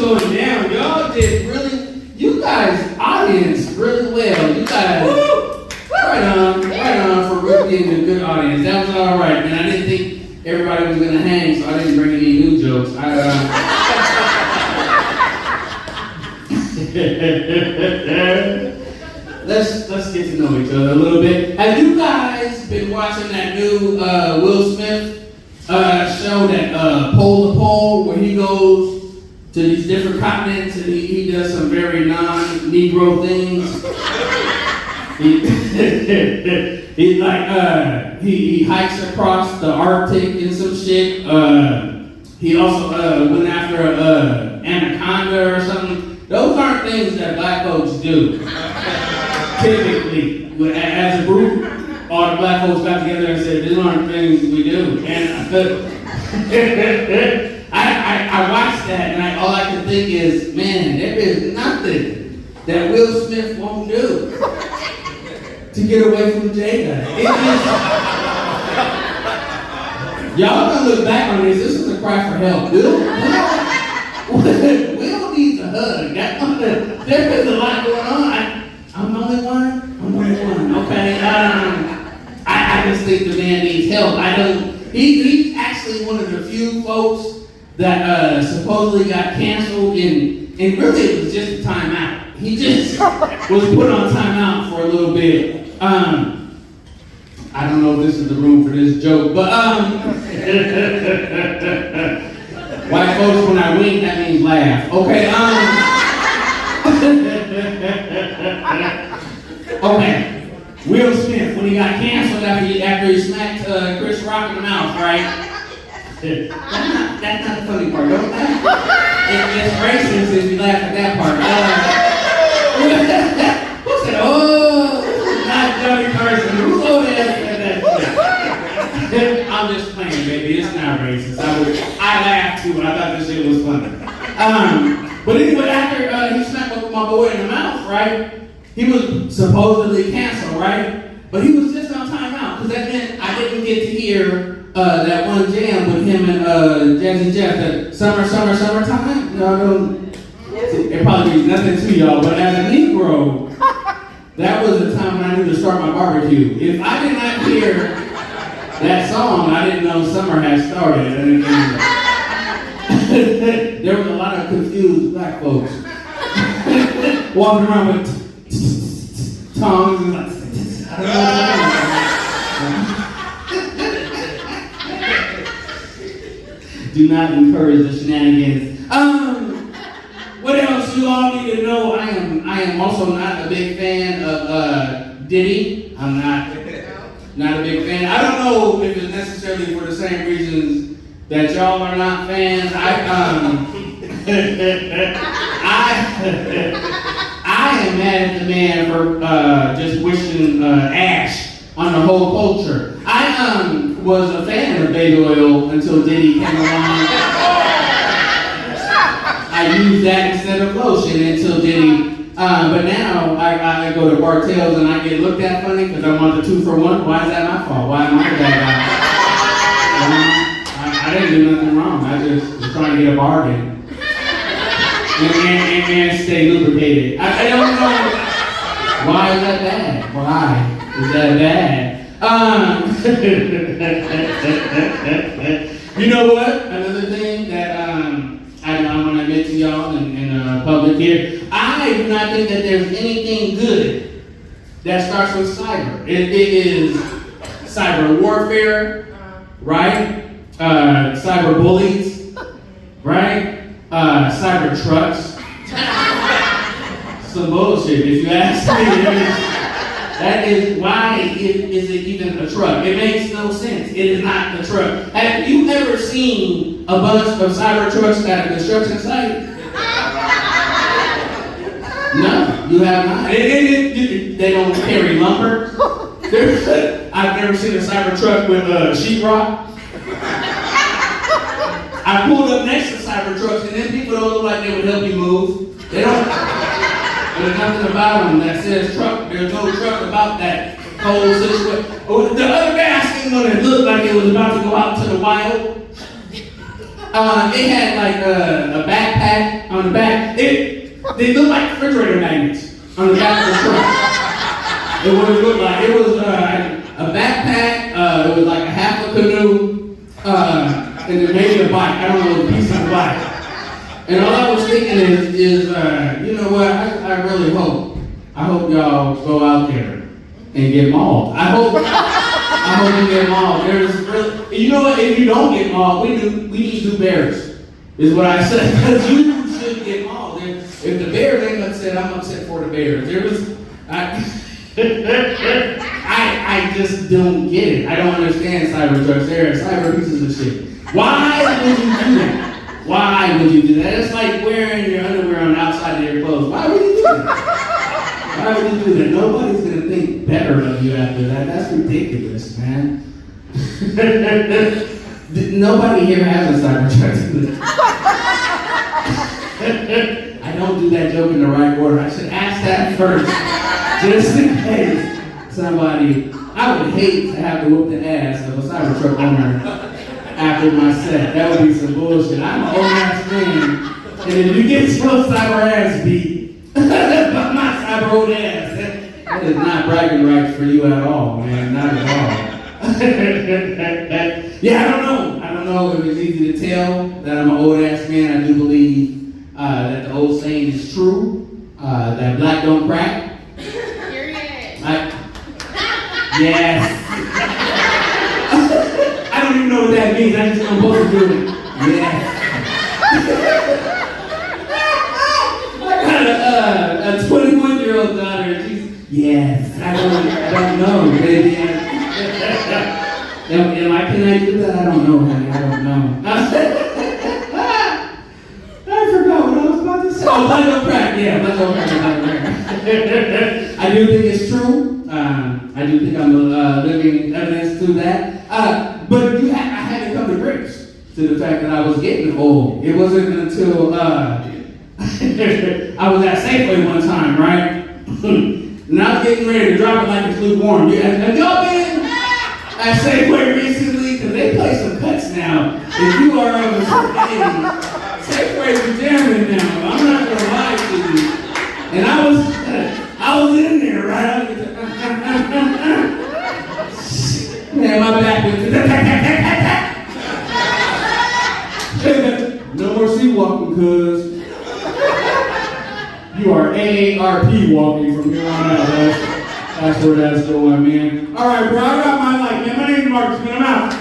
going down. Y'all did really, you guys, audience, really well. You guys, right on for really being a good audience. That was all right, man. I didn't think everybody was going to hang, so I didn't bring any new jokes. Let's get to know each other a little bit. Have you guys been watching that new Will Smith show, that Pole to Pole, where he goes to these different continents and he does some very non-Negro things? He's like, he hikes across the Arctic and some shit. He also went after anaconda or something. Those aren't things that black folks do. Typically, as a group, all the black folks got together and said, these aren't things we do. And I watched that, and all I can think is, man, there is nothing that Will Smith won't do to get away from Jada. Y'all gonna look back on this. This is a cry for help. Will needs a hug. There is a lot going on. I'm the only one. Okay. I just think the man needs help. He's actually one of the few folks that supposedly got canceled, and really it was just a timeout. He just was put on timeout for a little bit. I don't know if this is the room for this joke, but white folks, when I wink, that means laugh. Okay, okay. Will Smith, when he got canceled after he smacked Chris Rock in the mouth, right? That's not the funny part, don't laugh. It's racist if you laugh at that part. Who said, oh, not Johnny Carson? Who told me that? I'm just playing, baby. It's not racist. I laughed too, but I thought this shit was funny. But anyway, after he smacked my boy in the mouth, right? He was supposedly canceled, right? But he was just on timeout, because that meant I didn't get to hear that one jam with him and Jazzy Jeff, that summertime. Y'all don't. It probably means nothing to y'all, but as a Negro, that was the time when I knew to start my barbecue. If I did not hear that song, I didn't know summer had started. There was a lot of confused black folks walking around with tongues and like, I don't know. Do not encourage the shenanigans. What else you all need to know? I am also not a big fan of Diddy. I'm not a big fan. I don't know if it's necessarily for the same reasons that y'all are not fans. I am mad at the man for just wishing ash on the whole culture. I was a fan of baby oil until Diddy came along. I used that instead of lotion until Diddy. But now I go to Bartell's and I get looked at funny because I want the 2-for-1. Why is that my fault? Why am I the bad guy? I didn't do nothing wrong. I just was trying to get a bargain. And stay lubricated. I don't know. Why is that bad? Why is that bad? You know what? Another thing that I want to admit to y'all in public here, I do not think that there's anything good that starts with cyber. It is cyber warfare, right? Cyber bullies, right? Cyber trucks. Some bullshit, if you ask me. That is, why is it even a truck? It makes no sense. It is not a truck. Have you ever seen a bunch of cyber trucks at a construction site? No, you have not. They don't carry lumber. I've never seen a cyber truck with sheetrock. I pulled up next to cyber trucks, and then people don't look like they would help you move. They don't. There's nothing about them that says truck. There's no truck about that whole situation. The other guy I seen one that looked like it was about to go out to the wild. It had like a backpack on the back. They looked like refrigerator magnets on the back of the truck. It what it looked like. It was a backpack. It was like a half a canoe, and then maybe a bike. I don't know, a piece of the bike. And all I was thinking is you know what? I really hope y'all go out there and get mauled. I hope you get mauled. There's really, you know what? If you don't get mauled, we just do bears. Is what I said. Because you should get mauled. If the bears ain't upset, I'm upset for the bears. I just don't get it. I don't understand Cybertrucks. They're cyber pieces of shit. Why would you do that? Why would you do that? It's like wearing your underwear on the outside of your clothes. Why would you do that? Why would you do that? Nobody's gonna think better of you after that. That's ridiculous, man. Nobody here has a Cybertruck. I don't do that joke in the right order. I should ask that first, just in case somebody. I would hate to have to whoop the ass of a Cybertruck owner after my set. That would be some bullshit. I'm an old ass man, and if you get your cyber ass beat by my cyber old ass, that is not bragging rights for you at all, man. Not at all. Yeah, I don't know if it's easy to tell that I'm an old ass man. I do believe that the old saying is true, that black don't crack. Yes. I don't even know what that means. I just know both do it. Yes. I got a 21-year-old daughter. She's yes. I don't know. Can I do that? I don't know, honey. I don't know. I forgot what I was about to say. Oh, black don't crack. Yeah, black don't crack. I do think it's true. I do think I'm living evidence to that. But I had to come to grips to the fact that I was getting old. It wasn't until I was at Safeway one time, right? And I was getting ready to drop it like it's lukewarm. Have y'all been at Safeway recently? Because they play some cuts now. If you are of a certain age, Safeway's jamming now. I'm not going to lie to you. And I was in there, right? Man, my back went no more sea walking, cuz. You are AARP walking from here on out. That's where that's going, man. All right, bro, I got my life, man. My name's Marcus, man. I'm out.